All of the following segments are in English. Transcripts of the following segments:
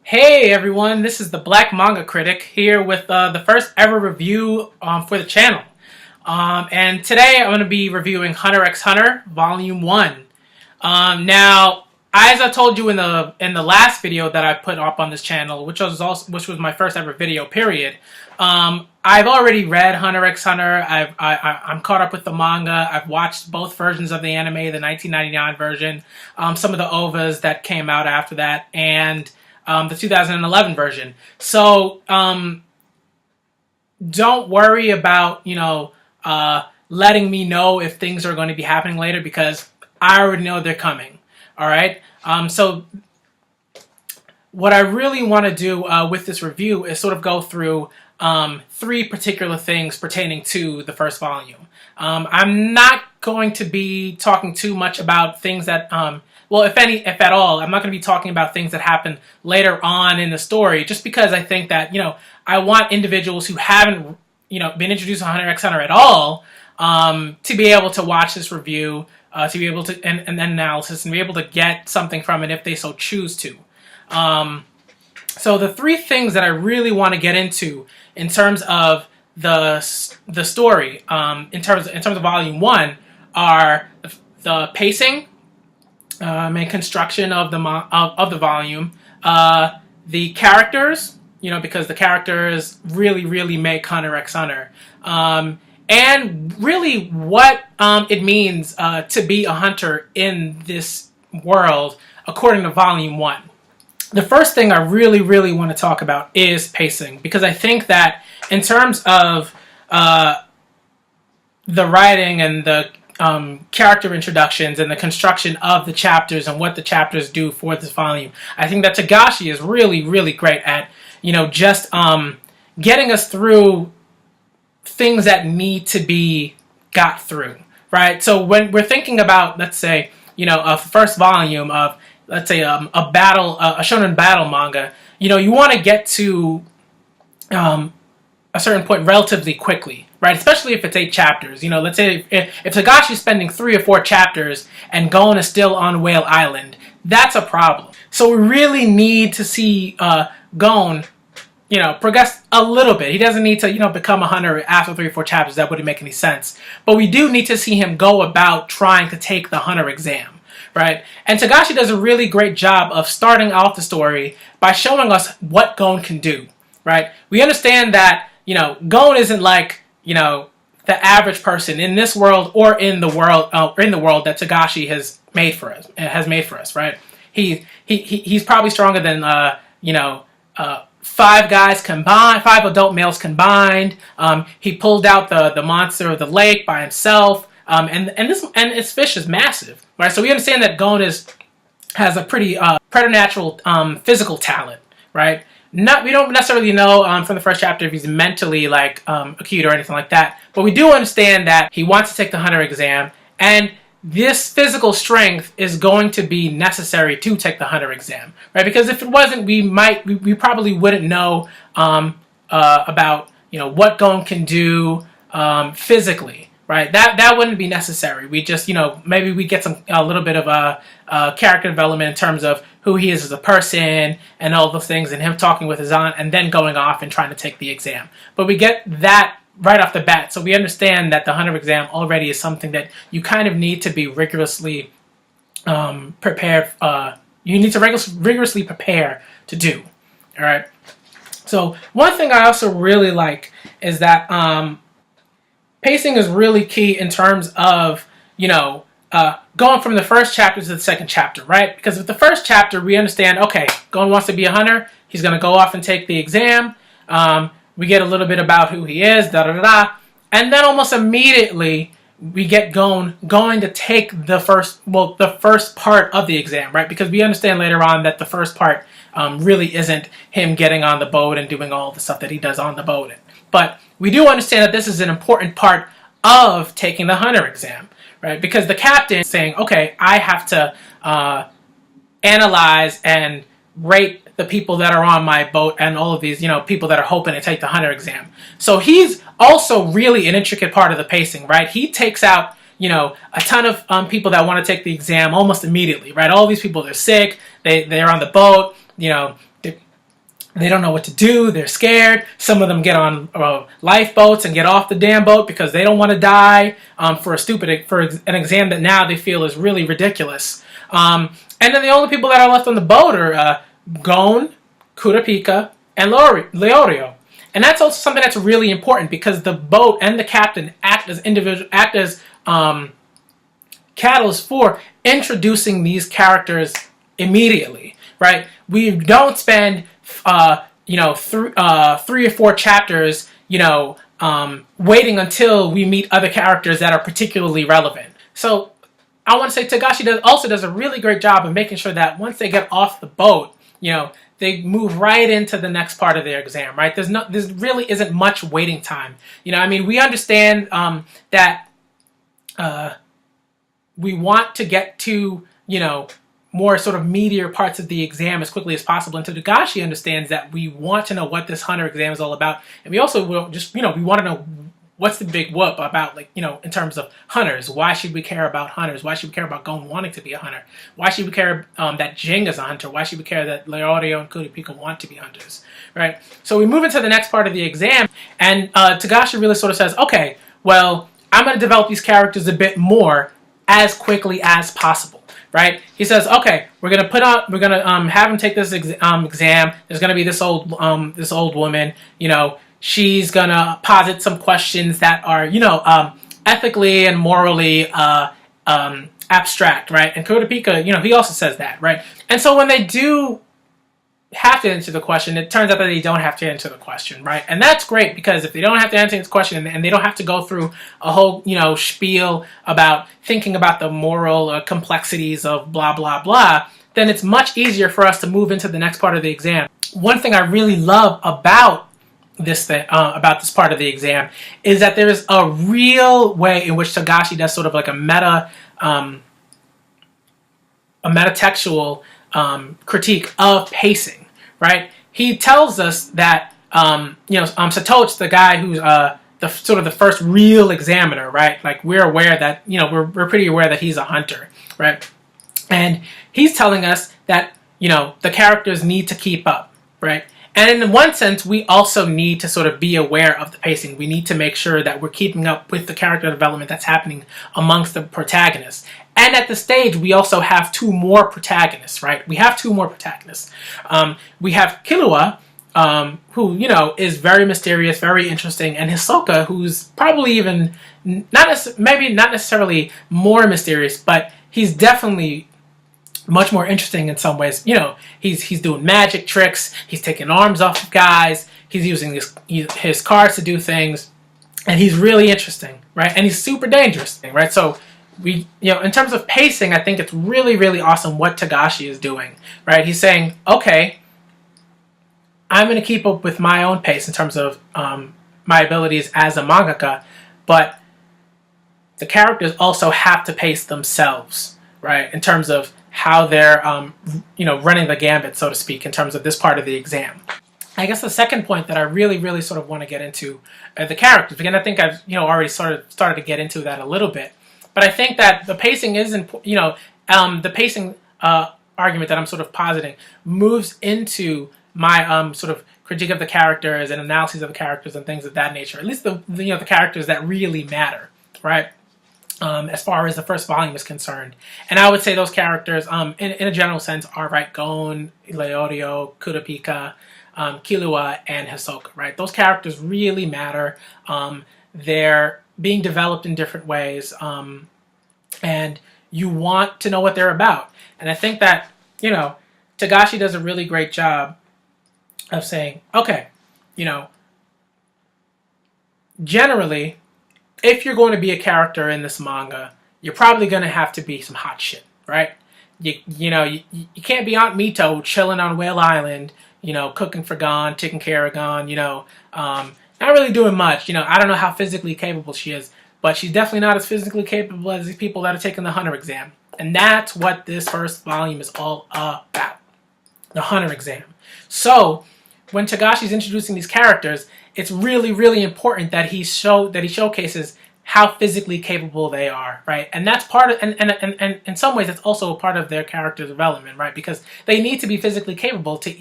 Hey everyone, this is the Black Manga Critic here with the first ever review for the channel. And today I'm going to be reviewing Hunter x Hunter Volume 1. Now, as I told you in the last video that I put up on this channel, which was my first ever video, period, I've already read Hunter x Hunter. I'm caught up with the manga. I've watched both versions of the anime, the 1999 version, some of the OVAs that came out after that, and the 2011 version. So don't worry about, letting me know if things are going to be happening later, because I already know they're coming. All right. So what I really want to do with this review is sort of go through three particular things pertaining to the first volume. I'm not going to be talking too much about things that well, if at all, I'm not going to be talking about things that happen later on in the story, just because I think that, I want individuals who haven't, been introduced to Hunter x Hunter at all, to be able to watch this review, to be able to, and then analysis, and be able to get something from it if they so choose to. So the three things that I really want to get into in terms of the story, in terms of Volume 1, are the pacing, and construction of the volume, the characters, because the characters really make Hunter x Hunter, and really what it means to be a hunter in this world according to Volume 1. The first thing I really want to talk about is pacing, because I think that in terms of the writing and the character introductions and the construction of the chapters and what the chapters do for this volume, I think that Togashi is really great at, just getting us through things that need to be got through, right? So when we're thinking about, let's say, a first volume of, let's say, a shonen battle manga, you want to get to a certain point relatively quickly, right? Especially if it's 8 chapters. Let's say if Togashi's spending 3 or 4 chapters and Gon is still on Whale Island, that's a problem. So we really need to see Gon, progress a little bit. He doesn't need to, become a hunter after 3 or 4 chapters. That wouldn't make any sense. But we do need to see him go about trying to take the hunter exam, right? And Togashi does a really great job of starting off the story by showing us what Gon can do, right? We understand that, Gon isn't like, the average person in this world or in the world that Togashi has made for us, right? He's probably stronger than 5 guys combined, 5 adult males combined. He pulled out the monster of the lake by himself, and his fish is massive, right? So we understand that Gon has a pretty preternatural physical talent, right? We don't necessarily know from the first chapter if he's mentally acute or anything like that, but we do understand that he wants to take the hunter exam, and this physical strength is going to be necessary to take the hunter exam, right? Because if it wasn't, we probably wouldn't know about what Gon can do physically, right? That wouldn't be necessary. We just maybe we get a little bit of a character development in terms of who he is as a person and all those things, and him talking with his aunt and then going off and trying to take the exam. But we get that right off the bat, so we understand that the hunter exam already is something that you kind of need to be rigorously prepared. You need to rigorously prepare to do. All right. So one thing I also really like is that pacing is really key in terms of going from the first chapter to the second chapter, right? Because with the first chapter, we understand, okay, Gon wants to be a hunter. He's going to go off and take the exam. We get a little bit about who he is, and then almost immediately we get Gon going to take the first part of the exam, right? Because we understand later on that the first part really isn't him getting on the boat and doing all the stuff that he does on the boat. But we do understand that this is an important part of taking the hunter exam, right? Because the captain is saying, okay, I have to analyze and rate the people that are on my boat and all of these, people that are hoping to take the hunter exam. So he's also really an intricate part of the pacing, right? He takes out, a ton of people that want to take the exam almost immediately, right? All these people, they're sick, they're on the boat, They don't know what to do. They're scared. Some of them get on lifeboats and get off the damn boat because they don't want to die for an exam that now they feel is really ridiculous. And then the only people that are left on the boat are Gon, Kurapika, and Leorio. And that's also something that's really important because the boat and the captain act as catalysts for introducing these characters immediately, right? We don't spend 3 or 4 chapters, waiting until we meet other characters that are particularly relevant. So I want to say Togashi also does a really great job of making sure that once they get off the boat, they move right into the next part of their exam, right? There really isn't much waiting time. We understand that we want to get to, more sort of meatier parts of the exam as quickly as possible. And Togashi understands that we want to know what this hunter exam is all about. And we also will just, we want to know what's the big whoop about, in terms of hunters. Why should we care about hunters? Why should we care about Gon wanting to be a hunter? Why should we care that Jing is a hunter? Why should we care that Leorio and Kurapika want to be hunters, right? So we move into the next part of the exam, and Togashi really sort of says, okay, well, I'm going to develop these characters a bit more as quickly as possible. Right? He says, okay, we're gonna have him take this exam. There's gonna be this old woman. She's gonna posit some questions that are, ethically and morally abstract, right? And Kurapika, he also says that, right? And so when they do have to answer the question, it turns out that they don't have to answer the question, right? And that's great because if they don't have to answer this question and they don't have to go through a whole, spiel about thinking about the moral complexities of blah, blah, blah, then it's much easier for us to move into the next part of the exam. One thing I really love about this part of the exam is that there is a real way in which Togashi does sort of like a metatextual critique of pacing, right? He tells us that Satochi, the guy who's the first real examiner, right? Like we're aware that we're pretty aware that he's a hunter, right? And he's telling us that the characters need to keep up, right? And in one sense, we also need to sort of be aware of the pacing. We need to make sure that we're keeping up with the character development that's happening amongst the protagonists. And at the stage, we also have 2 more protagonists, right? We have 2 more protagonists. We have Killua, who, is very mysterious, very interesting, and Hisoka, who's probably even, maybe not necessarily more mysterious, but he's definitely much more interesting in some ways. He's doing magic tricks, he's taking arms off of guys, he's using his cards to do things, and he's really interesting, right? And he's super dangerous, right? So we, in terms of pacing, I think it's really, really awesome what Togashi is doing, right? He's saying, okay, I'm going to keep up with my own pace in terms of my abilities as a mangaka, but the characters also have to pace themselves, right? In terms of how they're, running the gambit, so to speak, in terms of this part of the exam. I guess the second point that I really, really sort of want to get into are the characters. Again, I think I've, already started to get into that a little bit. But I think that the pacing is, the pacing argument that I'm sort of positing moves into my sort of critique of the characters and analysis of the characters and things of that nature. At least the characters that really matter, right? As far as the first volume is concerned. And I would say those characters, in a general sense, are, right, Gon, Leorio, Kurapika, Killua, and Hisoka, right? Those characters really matter. They're being developed in different ways, and you want to know what they're about. And I think that, Togashi does a really great job of saying, okay, generally, if you're going to be a character in this manga, you're probably going to have to be some hot shit, right? You can't be Aunt Mito chilling on Whale Island, cooking for Gon, taking care of Gon, not really doing much. I don't know how physically capable she is, but she's definitely not as physically capable as these people that are taking the Hunter exam. And that's what this first volume is all about, the Hunter exam. So when Togashi's introducing these characters, it's really, really important that he showcases how physically capable they are, right? And that's part of, and in some ways, it's also a part of their character development, right? Because they need to be physically capable to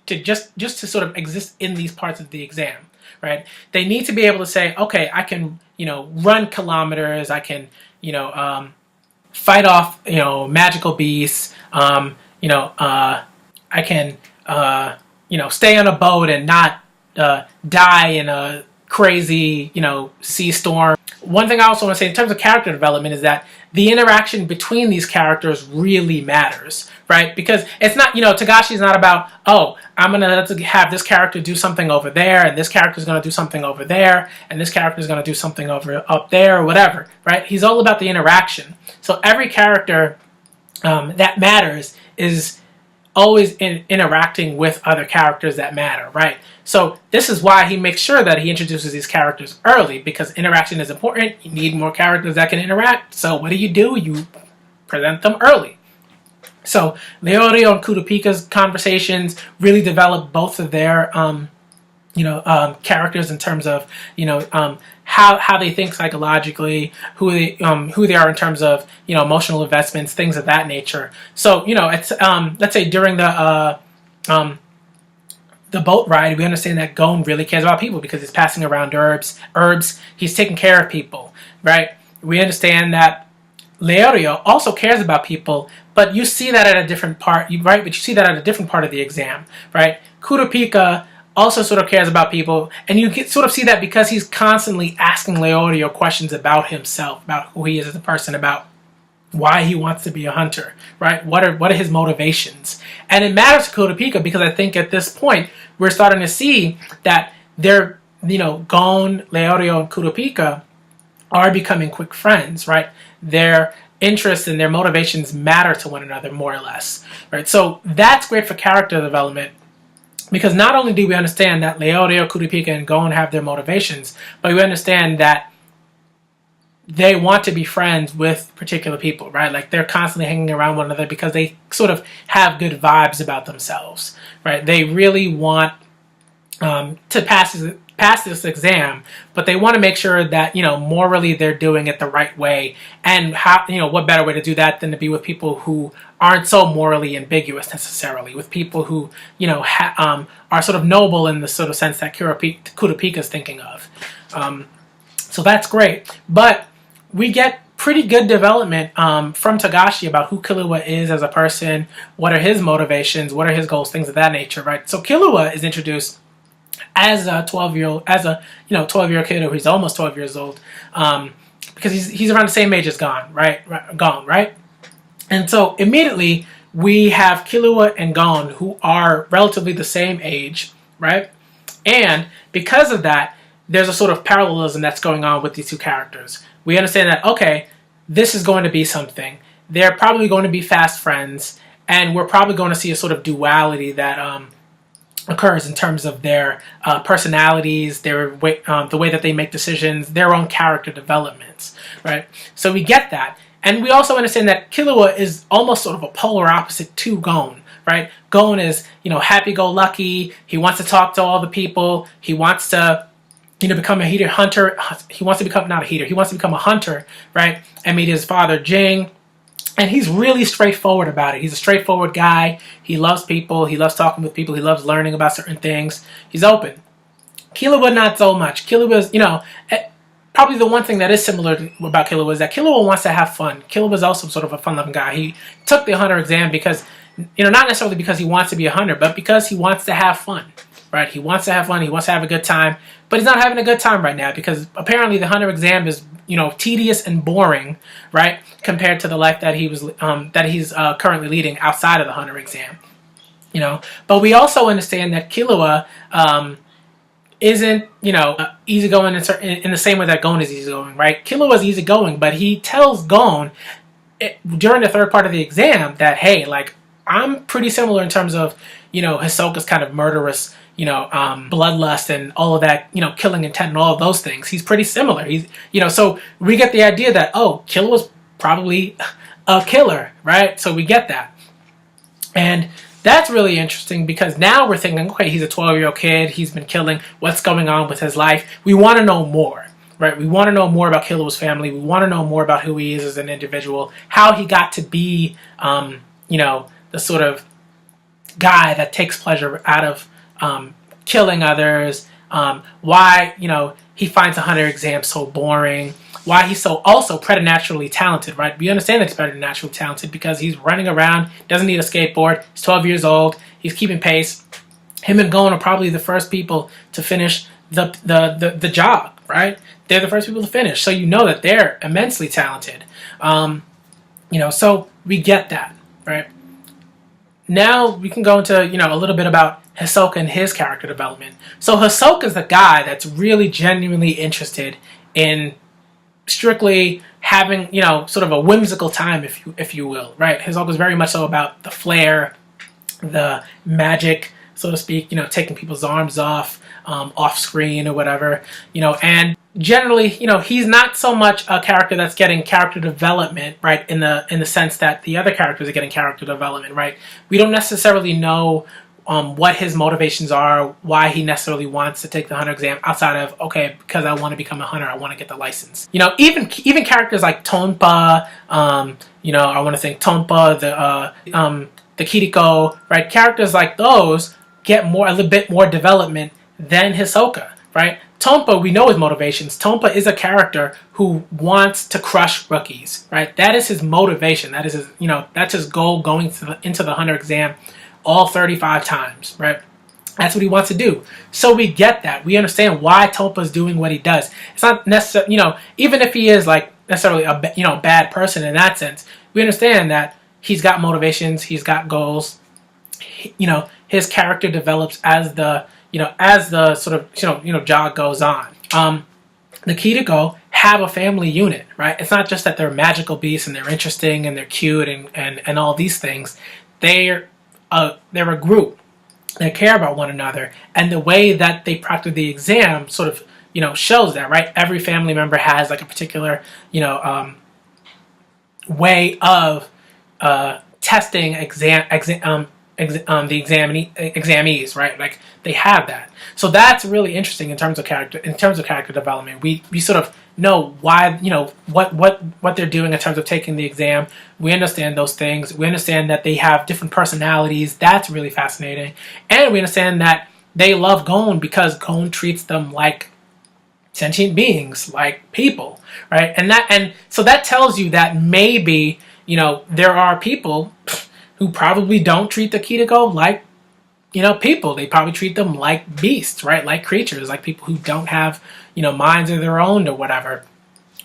just to sort of exist in these parts of the exam, right? They need to be able to say, okay, I can, run kilometers, I can, fight off, magical beasts, I can, stay on a boat and not die in a crazy, sea storm. One thing I also want to say in terms of character development is that the interaction between these characters really matters, right? Because it's not, Togashi's not about, oh, I'm going to have this character do something over there, and this character's going to do something over there, and this character's going to do something over up there, or whatever, right? He's all about the interaction. So every character that matters is always interacting with other characters that matter, right? So this is why he makes sure that he introduces these characters early, because interaction is important. You need more characters that can interact. So what do? You present them early. So Leorio and Kurapika's conversations really develop both of their characters in terms of how they think psychologically, who they are in terms of emotional investments, things of that nature. So it's let's say during the boat ride, we understand that Gon really cares about people because he's passing around herbs. He's taking care of people, right? We understand that Leorio also cares about people, but you see that at a different part, right? But you see that at a different part of the exam, right? Kurapika also sort of cares about people, and you sort of see that because he's constantly asking Leorio questions about himself, about who he is as a person, about why he wants to be a hunter, right? What are his motivations? And it matters to Kurapika because I think at this point we're starting to see that they're, Gon, Leorio, and Kurapika are becoming quick friends, right? Their interests and their motivations matter to one another more or less, right? So that's great for character development. Because not only do we understand that Leorio, Kurapika, and Gon have their motivations, but we understand that they want to be friends with particular people, right? Like they're constantly hanging around one another because they sort of have good vibes about themselves, right? They really want to pass this exam, but they want to make sure that morally they're doing it the right way. And how what better way to do that than to be with people who aren't so morally ambiguous necessarily, with people who are sort of noble in the sort of sense that Kurapika is thinking of. So that's great, but we get pretty good development from Togashi about who Killua is as a person, what are his motivations, what are his goals, things of that nature, right? So Killua is introduced as a 12-year-old kid, or he's almost 12 years old, because he's around the same age as Gon, right? And so immediately we have Killua and Gon, who are relatively the same age, right? And because of that, there's a sort of parallelism that's going on with these two characters. We understand that, okay, this is going to be something. They're probably going to be fast friends, and we're probably going to see a sort of duality that occurs in terms of their personalities, the way that they make decisions, their own character developments, right? So we get that. And we also understand that Killua is almost sort of a polar opposite to Gon, right? Gon is, happy-go-lucky. He wants to talk to all the people. He wants to, become a hunter. He wants to become, not a heater, he wants to become a hunter, right? And meet his father, Jing. And he's really straightforward about it. He's a straightforward guy. He loves people. He loves talking with people. He loves learning about certain things. He's open. Killua, not so much. Killua is, probably the one thing that is similar about Killua is that Killua wants to have fun. Killua is also sort of a fun-loving guy. He took the hunter exam because, not necessarily because he wants to be a hunter, but because he wants to have fun, right? He wants to have fun. He wants to have a good time. But he's not having a good time right now because apparently the hunter exam is, tedious and boring, right? Compared to the life that he's currently leading outside of the hunter exam, But we also understand that Killua isn't, easygoing in the same way that Gon is easygoing, right? Killua is easygoing, but he tells Gon during the third part of the exam that, hey, like, I'm pretty similar in terms of, Hisoka's kind of murderous, bloodlust and all of that, killing intent and all of those things. He's pretty similar. He's, so we get the idea that, oh, Killua's probably a killer, right? So we get that. And that's really interesting because now we're thinking, okay, he's a 12-year-old kid. He's been killing. What's going on with his life? We want to know more, right? We want to know more about Killua's family. We want to know more about who he is as an individual, how he got to be, the sort of guy that takes pleasure out of killing others, why, he finds the hunter exam so boring, why he's so also preternaturally talented, right? We understand that he's preternaturally talented because he's running around, doesn't need a skateboard, he's 12 years old, he's keeping pace. Him and Gon are probably the first people to finish the job, right? They're the first people to finish, so you know that they're immensely talented. So we get that, right? Now we can go into, a little bit about Hisoka and his character development. So Hisoka's the guy that's really genuinely interested in strictly having, sort of a whimsical time, if you will, right? Hisoka's very much so about the flair, the magic, so to speak, taking people's arms off screen or whatever, and generally, he's not so much a character that's getting character development, right, in the sense that the other characters are getting character development, right? We don't necessarily know what his motivations are, why he necessarily wants to take the hunter exam, outside of, okay, because I want to become a hunter, I want to get the license. Even characters like Tonpa, I want to think Tonpa, the Kiriko, right? Characters like those get a little bit more development than Hisoka, right? Tonpa, we know his motivations. Tonpa is a character who wants to crush rookies, right? That is his motivation. That is his, that's his goal going into the hunter exam all 35 times, right? That's what he wants to do. So we get that. We understand why Tonpa's doing what he does. It's not necessarily, even if he is like necessarily a bad person in that sense, we understand that he's got motivations, he's got goals. His character develops as the sort of jog goes on. The Kiriko have a family unit, right? It's not just that they're magical beasts and they're interesting and they're cute and all these things. They're a group. They care about one another, and the way that they practice the exam sort of shows that, right? Every family member has like a particular way of testing the examinees, right? Like they have that. So that's really interesting in terms of character development. We sort of know why, what they're doing in terms of taking the exam. We understand those things. We understand that they have different personalities. That's really fascinating. And we understand that they love Gon because Gon treats them like sentient beings, like people, right? And so that tells you that maybe, there are people who probably don't treat the Kiriko like, people. They probably treat them like beasts, right? Like creatures, like people who don't have, minds of their own or whatever.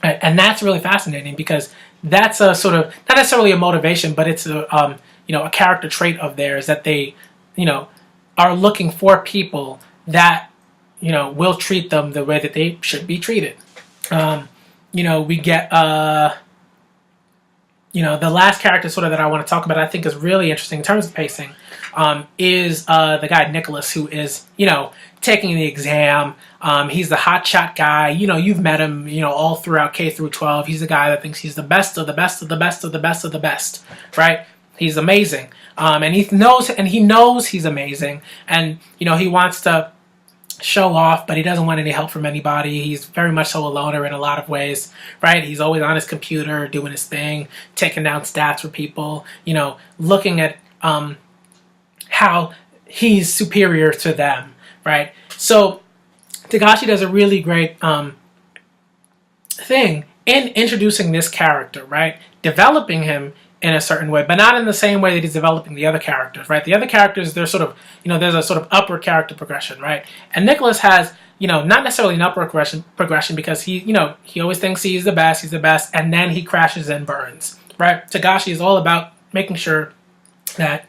And that's really fascinating because that's a sort of, not necessarily a motivation, but it's a character trait of theirs that they, are looking for people that, will treat them the way that they should be treated. We get, the last character sort of that I want to talk about, I think is really interesting in terms of pacing, is the guy Nicholas, who is, taking the exam. He's the hotshot guy. You've met him, all throughout K through 12. He's the guy that thinks he's the best of the best of the best of the best of the best, right? He's amazing. And he knows he's amazing. And, he wants to show off, but he doesn't want any help from anybody. He's very much so a loner in a lot of ways, right? He's always on his computer doing his thing, taking down stats for people, looking at how he's superior to them, right? So Togashi does a really great thing in introducing this character, right? Developing him in a certain way, but not in the same way that he's developing the other characters, right? The other characters, they're sort of, there's a sort of upward character progression, right? And Nicholas has, not necessarily an upward progression because he always thinks he's the best, and then he crashes and burns, right? Togashi is all about making sure that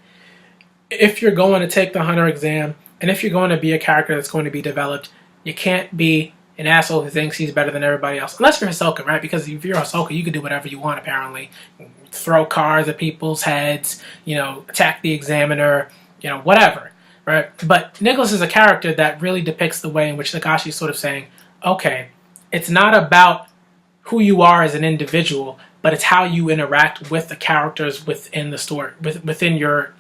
if you're going to take the hunter exam, and if you're going to be a character that's going to be developed, you can't be an asshole who thinks he's better than everybody else. Unless you're Hisoka, right? Because if you're Hisoka, you can do whatever you want, apparently. Throw cars at people's heads, attack the examiner, whatever, right? But Nicholas is a character that really depicts the way in which Togashi is sort of saying, okay, it's not about who you are as an individual, but it's how you interact with the characters within the story, within your,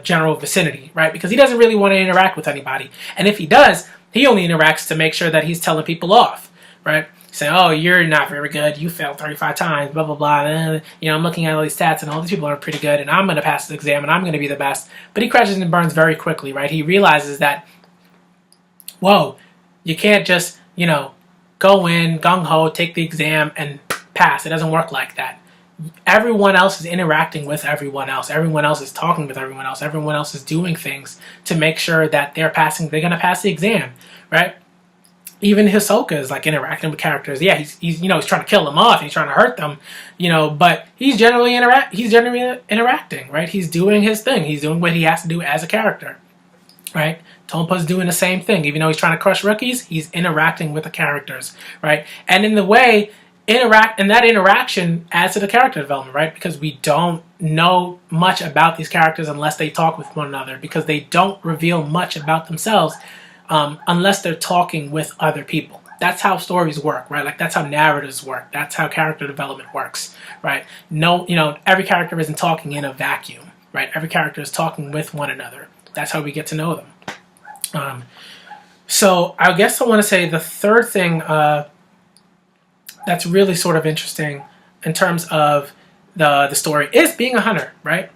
general vicinity, right? Because he doesn't really want to interact with anybody. And if he does, he only interacts to make sure that he's telling people off, right? Saying, oh, you're not very good, you failed 35 times, blah, blah, blah. And, I'm looking at all these stats, and all these people are pretty good, and I'm going to pass the exam, and I'm going to be the best. But he crashes and burns very quickly, right? He realizes that, whoa, you can't just, go in, gung-ho, take the exam, and pass. It doesn't work like that. Everyone else is interacting with everyone else. Everyone else is talking with everyone else. Everyone else is doing things to make sure that they're going to pass the exam, right? Even Hisoka is like interacting with characters. Yeah, he's trying to kill them off. He's trying to hurt them, but he's generally interacting, right? He's doing his thing. He's doing what he has to do as a character, right? Tonpa's doing the same thing. Even though he's trying to crush rookies, he's interacting with the characters, right? And in the way, that interaction adds to the character development, right? Because we don't know much about these characters unless they talk with one another, because they don't reveal much about themselves unless they're talking with other people. That's how stories work, right? Like, that's how narratives work. That's how character development works, right? No, every character isn't talking in a vacuum, right? Every character is talking with one another. That's how we get to know them. So I guess I want to say the third thing that's really sort of interesting in terms of the story is being a hunter, right?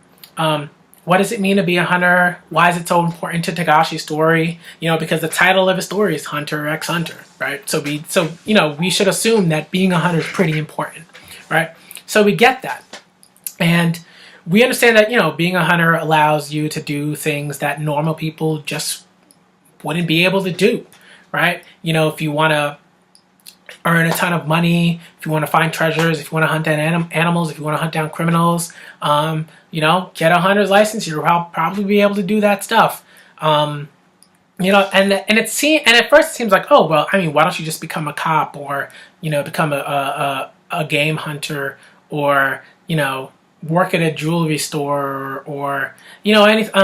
What does it mean to be a hunter? Why is it so important to Tagashi's story? Because the title of his story is Hunter x Hunter, right? So we should assume that being a hunter is pretty important, right? So we get that. And we understand that, being a hunter allows you to do things that normal people just wouldn't be able to do, right? If you want to earn a ton of money, if you want to find treasures, if you want to hunt down animals, if you want to hunt down criminals, get a hunter's license. You'll probably be able to do that stuff. And at first it seems like, oh well, why don't you just become a cop, or become a game hunter, or work at a jewelry store, or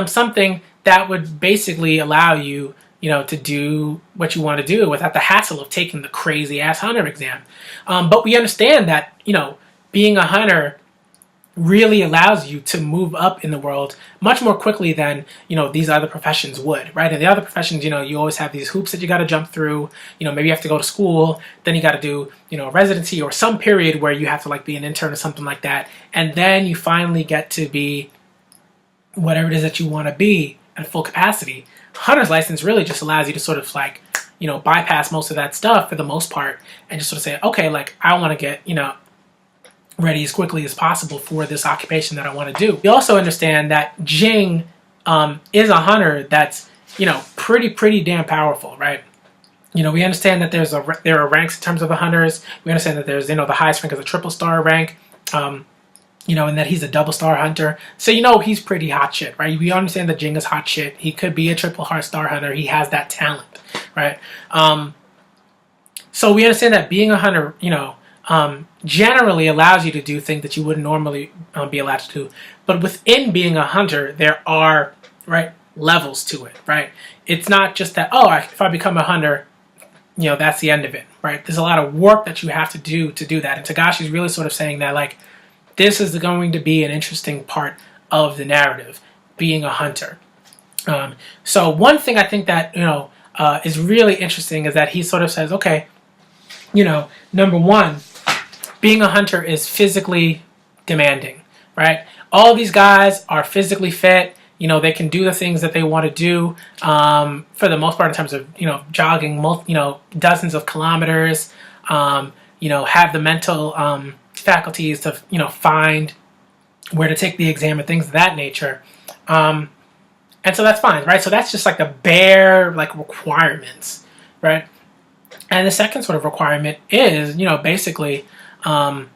something that would basically allow you to do what you want to do without the hassle of taking the crazy ass hunter exam. But we understand that, being a hunter really allows you to move up in the world much more quickly than, these other professions would, right? In the other professions, you always have these hoops that you got to jump through. Maybe you have to go to school, then you got to do, a residency or some period where you have to be an intern or something like that. And then you finally get to be whatever it is that you want to be at full capacity. Hunter's license really just allows you to sort of bypass most of that stuff for the most part, and just sort of say, okay, I want to get, ready as quickly as possible for this occupation that I want to do. We also understand that Jing is a hunter that's, pretty damn powerful, right? We understand that there are ranks in terms of the hunters. We understand that there's, the highest rank is a triple star rank. And that he's a double star hunter. So, he's pretty hot shit, right? We understand that Jing is hot shit. He could be a triple heart star hunter. He has that talent, right? So we understand that being a hunter, generally allows you to do things that you wouldn't normally be allowed to do. But within being a hunter, there are, right, levels to it, right? It's not just that, if I become a hunter, that's the end of it, right? There's a lot of work that you have to do that. And Tagashi's really sort of saying that, this is going to be an interesting part of the narrative, being a hunter. So one thing I think that, is really interesting is that he sort of says, okay, number one, being a hunter is physically demanding, right? All these guys are physically fit. They can do the things that they want to do for the most part in terms of, jogging, dozens of kilometers, have the mental faculties to, find where to take the exam and things of that nature. And so that's fine, right? So that's just the bare, requirements, right? And the second sort of requirement is, basically, there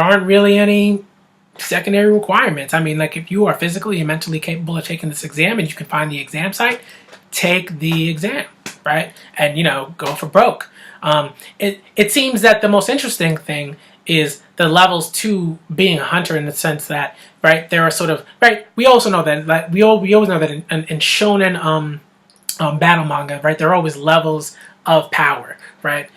aren't really any secondary requirements. If you are physically and mentally capable of taking this exam and you can find the exam site, take the exam, right? And, go for broke. It seems that the most interesting thing is the levels to being a hunter, in the sense that, right, there are sort of, right, we also know that, we always know that in shonen battle manga, right, there are always levels of power, right?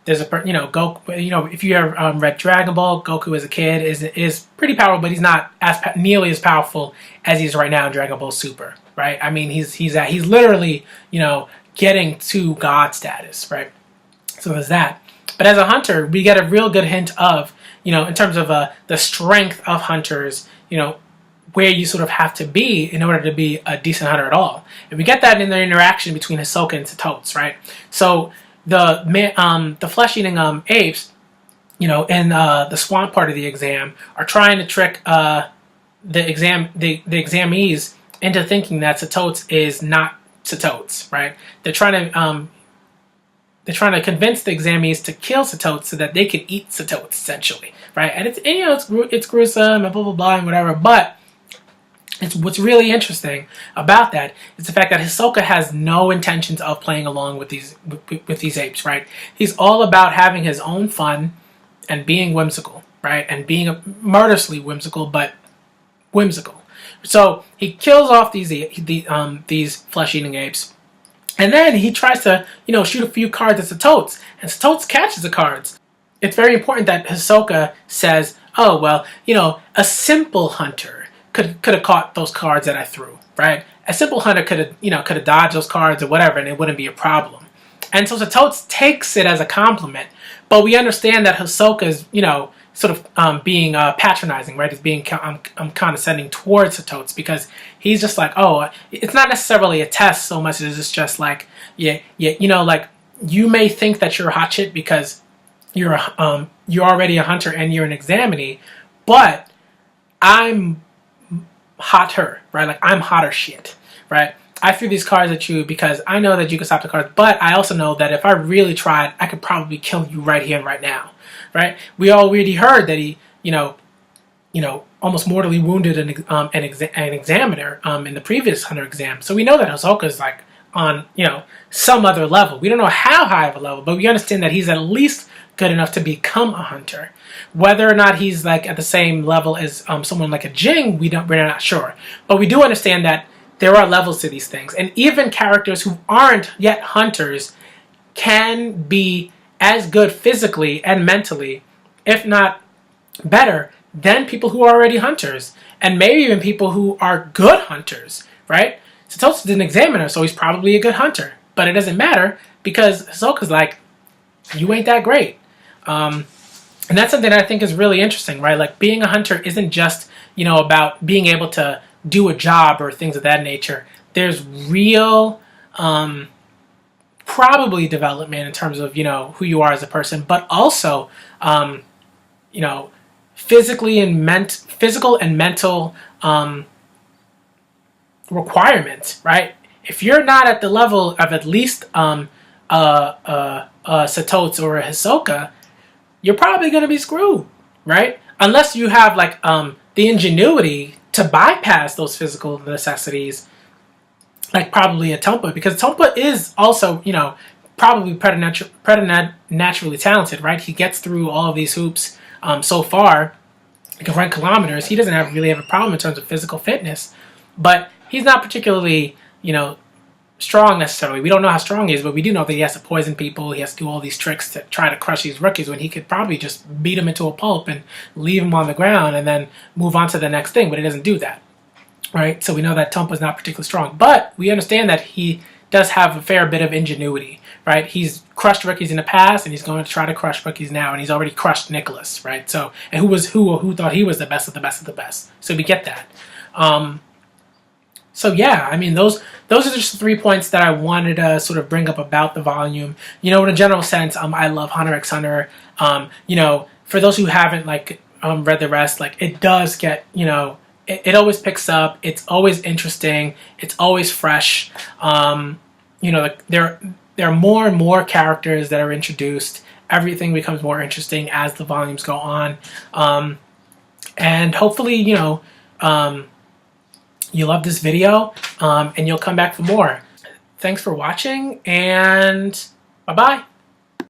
there's a Goku. If you ever read Dragon Ball, Goku as a kid is pretty powerful, but he's not nearly as powerful as he is right now in Dragon Ball Super, right? I mean, he's literally getting to God status, right? So there's that. But as a hunter, we get a real good hint of in terms of the strength of hunters, where you sort of have to be in order to be a decent hunter at all. And we get that in the interaction between Hisoka and Satotes, right? So the flesh-eating apes, in the swamp part of the exam, are trying to trick the examees into thinking that Satotes is not Satotes, right? They're trying to convince the examees to kill Satotes so that they can eat Satotes, essentially, right? And it's gruesome and blah blah blah and whatever, but what's really interesting about that is the fact that Hisoka has no intentions of playing along with these apes, right? He's all about having his own fun and being whimsical, right? And being murderously whimsical, but whimsical. So he kills off these flesh-eating apes, and then he tries to shoot a few cards at Satotes, and Satotes catches the cards. It's very important that Hisoka says, "Oh well, a simple hunter could have caught those cards that I threw, right? A simple hunter could have dodged those cards or whatever, and it wouldn't be a problem." And so Satotes takes it as a compliment, but we understand that Hisoka is sort of being patronizing, right? He's being condescending towards Satotes because he's just like, oh, it's not necessarily a test so much as it's just like, like you may think that you're a hot shit because you're already a hunter and you're an examinee, but I'm hotter, right? Like I'm hotter shit, right? I threw these cards at you because I know that you can stop the cards, but I also know that if I really tried, I could probably kill you right here and right now, right? We already heard that he, almost mortally wounded an examiner in the previous hunter exam, so we know that Hisoka's like on, some other level. We don't know how high of a level, but we understand that he's at least good enough to become a hunter. Whether or not he's like at the same level as someone like a Jing, we're not sure. But we do understand that there are levels to these things, and even characters who aren't yet hunters can be as good physically and mentally, if not better, than people who are already hunters, and maybe even people who are good hunters, right? Satoshi is an examiner, so he's probably a good hunter, but it doesn't matter because Hisoka's like, you ain't that great. And that's something that I think is really interesting, right? Like being a hunter isn't just, about being able to do a job or things of that nature. There's real, probably development in terms of, who you are as a person, but also, physical and mental requirements, right? If you're not at the level of at least Satotes or a Hisoka, you're probably going to be screwed, right? Unless you have like the ingenuity to bypass those physical necessities, like probably a Tompa, because Tompa is also, probably preternaturally talented, right? He gets through all of these hoops so far. He can run kilometers. He doesn't really have a problem in terms of physical fitness, but he's not particularly, strong necessarily. We don't know how strong he is, but we do know that he has to poison people. He has to do all these tricks to try to crush these rookies when he could probably just beat them into a pulp and leave them on the ground and then move on to the next thing, but he doesn't do that, right? So we know that Tompa is not particularly strong, but we understand that he does have a fair bit of ingenuity, right? He's crushed rookies in the past, and he's going to try to crush rookies now, and he's already crushed Nicholas, right? So, and who thought he was the best of the best of the best? So we get that. So yeah, I mean, those are just 3 points that I wanted to sort of bring up about the volume. In a general sense, I love Hunter x Hunter. For those who haven't read the rest, it does get, it always picks up. It's always interesting. It's always fresh. There are more and more characters that are introduced. Everything becomes more interesting as the volumes go on. And hopefully, you love this video, and you'll come back for more. Thanks for watching, and bye-bye.